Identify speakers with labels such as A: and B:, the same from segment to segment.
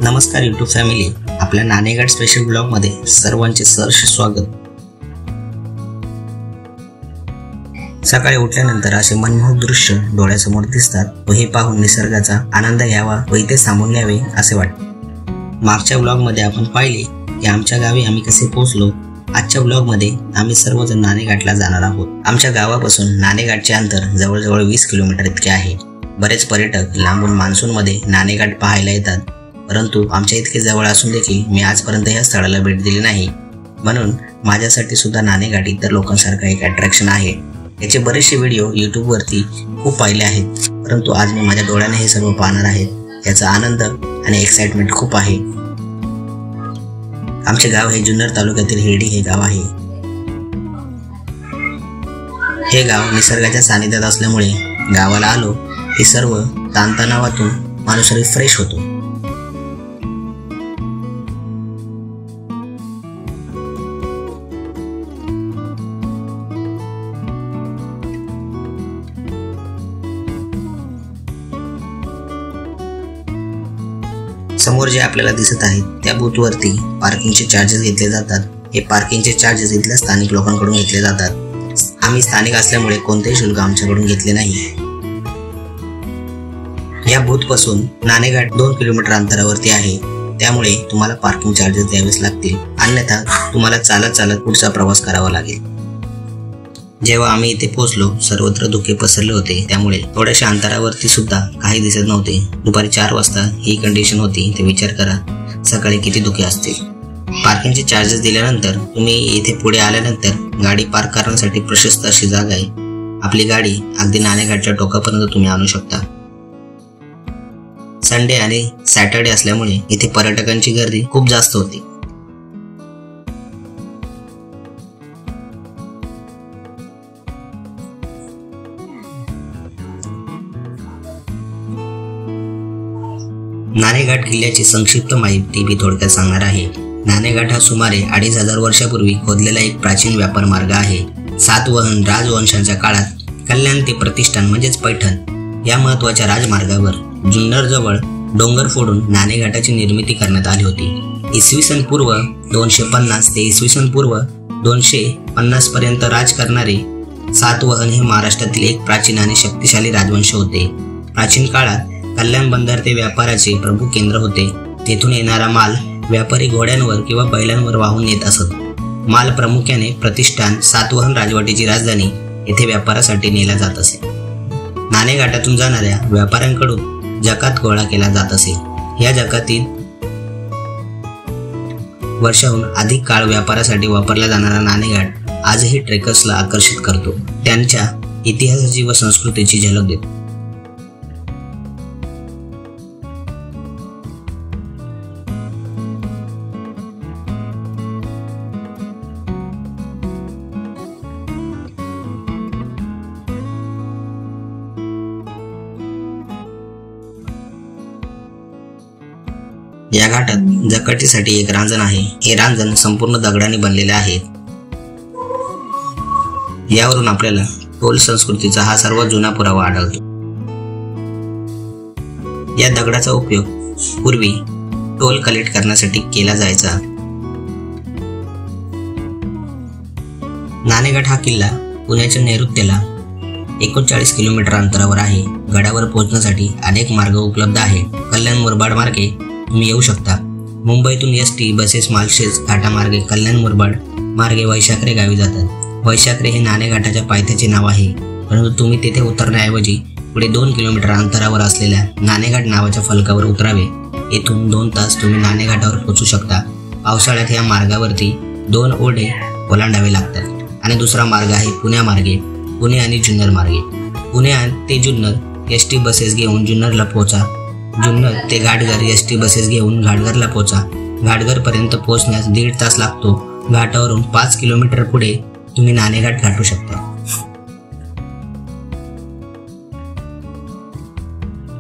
A: नमस्कार YouTube family, आपल्या नाणेगाड special blog मध्ये सर्वांचे सहर्ष स्वागत। सकाळी उठल्यानंतर असे मनमोहक दृश्य डोळ्यासमोर दिसतात व हे पाहून निसर्गाचा आनंद घ्यावा व इथे थांबून घ्यावे असे वाटते। मागच्या ब्लॉग मध्ये आपण पाहिले की आमच्या गावी आम्ही कसे पोहोचलो। आजच्या ब्लॉग मध्ये आम्ही सर्वजण नाणेगाडला जाणार आहोत। आमच्या गावापासून नाणेगाडचे अंतर जवळजवळ 20 किलोमीटर इतके आहे। बरेच पर्यटक लांबून मान्सून मध्ये नाणेगाड पाहायला येतात, परंतु आमच्या इतके जवळ असून देखील मी आजपर्यंत या स्थळाला भेट दिली नाही, म्हणून माझ्यासाठी सुद्धा नाणेगाड इतर लोकांसारखा एक अट्रॅक्शन आहे। याचे बरेचसे व्हिडिओ YouTube वरती खूप पाहिले आहेत, परंतु आज मी माझ्या डोळ्याने हे सर्व पाहणार आहे। याचा आनंद आणि एक्साइटमेंट खूप आहे। आमचे गाव हे जुन्नर तालुक्यातील हिरडी हे गाव आहे। हे गाव निसर्गाच्या सानिध्यात असल्यामुळे गावाला आलो की सर्व ताणतणावातून माणूस रिफ्रेश होतो। समोर जे आपल्याला दिसत आहे त्या बूथवरती पार्किंगचे चार्जेस घेतले जातात। हे पार्किंगचे चार्जेस इथल्या स्थानिक लोकांकडून घेतले जातात। आम्ही स्थानिक असल्यामुळे कोणतेही शुल्क आमच्याकडून घेतले नाही। या बूथ पासून नाणेगाड 2 किलोमीटर अंतरावरती आहे, त्यामुळे तुम्हाला पार्किंग चार्जेस द्यावेच लागतील, अन्यथा तुम्हाला चालत पुढचा प्रवास करावा लागेल। जेव्हा आम्ही इथे पोहोचलो सर्वत्र धुके पसरले होते, त्यामुळे थोड्याशा अंतरावरती सुद्धा काही दिसत नव्हते। दुपारी 4 वाजता ही कंडिशन होती, ते विचार करा सकाळी किती धुके असतील। पार्किंगचे चार्जेस दिल्यानंतर तुम्ही इथे पुढे आल्यानंतर गाडी पार्क करण्यासाठी प्रशस्त अशी जागा आहे। आपली गाडी अगदी नाणेगाडच्या टोकापर्यंत तुम्ही आणू शकता। संडे आणि सॅटर्डे असल्यामुळे इथे पर्यटकांची गर्दी खूप जास्त होती। नाणेगाड किल्ल्याची संक्षिप्त माहिती मी थोडक्यात सांगणार आहे। नाणेगाड हा सुमारे 2500 वर्षापूर्वी खोदलेला एक प्राचीन व्यापार मार्ग आहे। सातवाहन राजवंशांच्या काळात कल्याण ते प्रतिष्ठान म्हणजेच पैठण या महत्वाच्या राजमार्गावर जुन्नर जवळ डोंगर फोडून नाणेगाडाची निर्मिती करण्यात आली होती। इसवी सन पूर्व 250 ते इसवी सन पूर्व 250 पर्यंत राज करणारे सातवाहन हे महाराष्ट्रातील एक प्राचीन आणि शक्तिशाली राजवंश होते। प्राचीन काळात कल्याण बंदर ते व्यापाराचे प्रमुख केंद्र होते। तेथून येणारा माल व्यापारी घोड्यांवर किंवा बैलांवर वाहून येत असत। माल प्रामुख्याने प्रतिष्ठान सातवाहन राजवटीची राजधानी येथे व्यापारासाठी नेला जात असे। नाणेगाडातून जाणाऱ्या व्यापाऱ्यांकडून जकात गोळा केला जात असे। या जकातीत वर्षाहून अधिक काळ व्यापारासाठी वापरला जाणारा नाणेगाड आजही ट्रेकर्सला आकर्षित करतो, त्यांच्या इतिहासाची व संस्कृतीची झलक देतो। या घाटात जकातीसाठी एक रांजण आहे। हे रांजण संपूर्ण दगडाने बनलेले आहे। यावरून आपल्याला टोल संस्कृतीचा हा सर्वात जुना पुरावा आढळतो। या दगडाचा उपयोग पूर्वी टोल कलेक्ट करण्यासाठी केला जायचा। नाणेगाड हा किल्ला पुण्याच्या नैऋत्येला 39 किलोमीटर अंतरावर आहे। गडावर पोहोचण्यासाठी अनेक मार्ग उपलब्ध आहे। कल्याण मुरबाड मार्गे तुम्ही येऊ शकता। मुंबईतून ST बसेस माळशेज घाटामार्गे कल्याण मुरबाड मार्गे वैशाखरे गावी जातात। वैशाखरे हे नाणेगाडाच्या पायथ्याचे नाव आहे, परंतु तुम्ही तेथे उतरण्याऐवजी पुढे 2 किलोमीटर अंतरावर असलेल्या नाणेगाड नावाच्या फलकावर उतरावे। येथून 2 तास तुम्ही नाणेगाडावर पोहोचू शकता। पावसाळ्यात या मार्गावरती 2 ओढे ओलांडावे लागतात आणि दुसरा मार्ग आहे पुण्यामार्गे, पुणे आणि जुन्नर मार्गे। पुणे ते जुन्नर ST बसेस घेऊन जुन्नरला पोहोचा। जुन्नर ते घाटघर ST बसेस घेऊन घाटघरला पोहोचा। घाटघर पर्यंत पोहोचण्यास 1.5 तास लागतो। घाटावरून 5 किलोमीटर पुढे तुम्ही नाणेगाड गाठू शकता।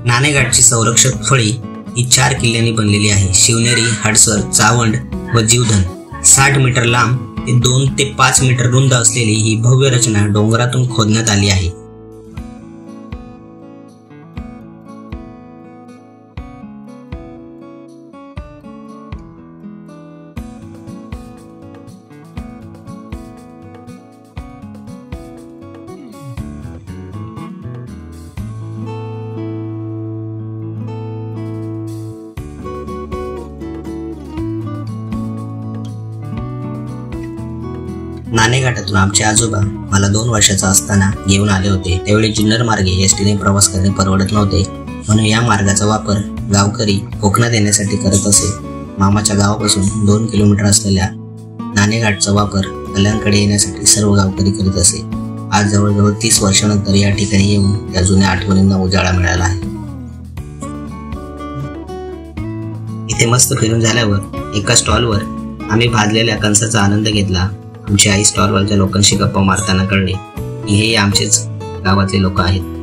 A: नाणेगाडची संरक्षक फळी ही 4 किल्ल्यांनी बनलेली आहे। शिवनेरी, हडसर, चावंड व जीवधन। 60 मीटर लांब ते 2 ते 5 मीटर रुंद असलेली ही भव्य रचना डोंगरातून खोदण्यात आली आहे। नाणेघाटातून आमचे आजोबा मला 2 वर्षाचा असताना घेऊन आले होते. त्यावेळी जुन्नर मार्गे एसटीने प्रवास करणे परवडत नव्हते, म्हणून या मार्गाचा वापर गावकरी कोकणात येण्यासाठी करत असे. मामाच्या गावापासून 2 किलोमीटर असलेल्या नाणेघाटचा वापर कल्याणकडे येण्यासाठी सर्व गावकरी करीत असे. आज जवळजवळ 30 वर्षानंतर या ठिकाणी येऊन त्या जुन्या आठवणींना उजाळा मिळाला आहे. इथे मस्त फिरून झाल्यावर एका स्टॉलवर आम्ही भाजलेल्या कणसाचा आनंद घेतला. आमची आई स्टॉलवरच्या लोकांशी गप्पा मारताना कळले की हे आमचेच गावातले लोक आहेत.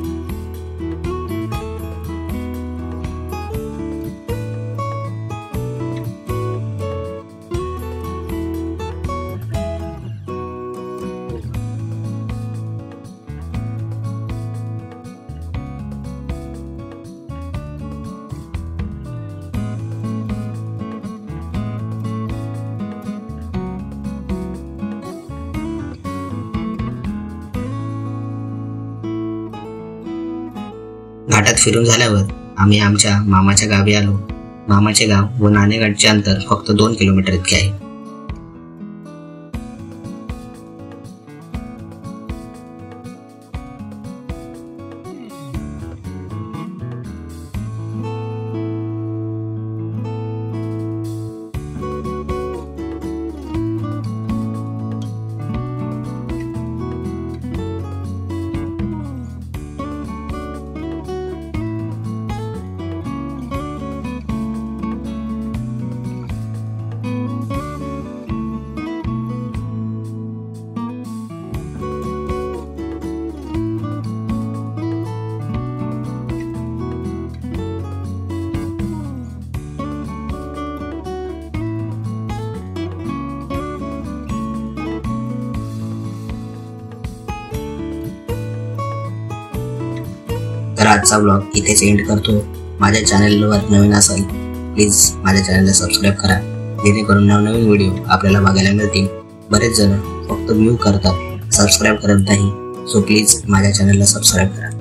A: घाटात फिरून झाल्यावर आम्ही आमच्या मामाच्या गावी आलो. मामाचे गाव व नाणेघाटचे अंतर फक्त 2 किलोमीटर इतके आहे. तर आजचा ब्लॉग इथेच एंड करतो. माझ्या चॅनलवर नवीन असाल प्लीज माझ्या चॅनलला सबस्क्राईब करा, जेणेकरून नवनवीन व्हिडिओ आपल्याला बघायला मिळतील. बरेच जण फक्त व्ह्यू करतात, सबस्क्राईब करत नाही. सो प्लीज माझ्या चॅनलला सबस्क्राईब करा.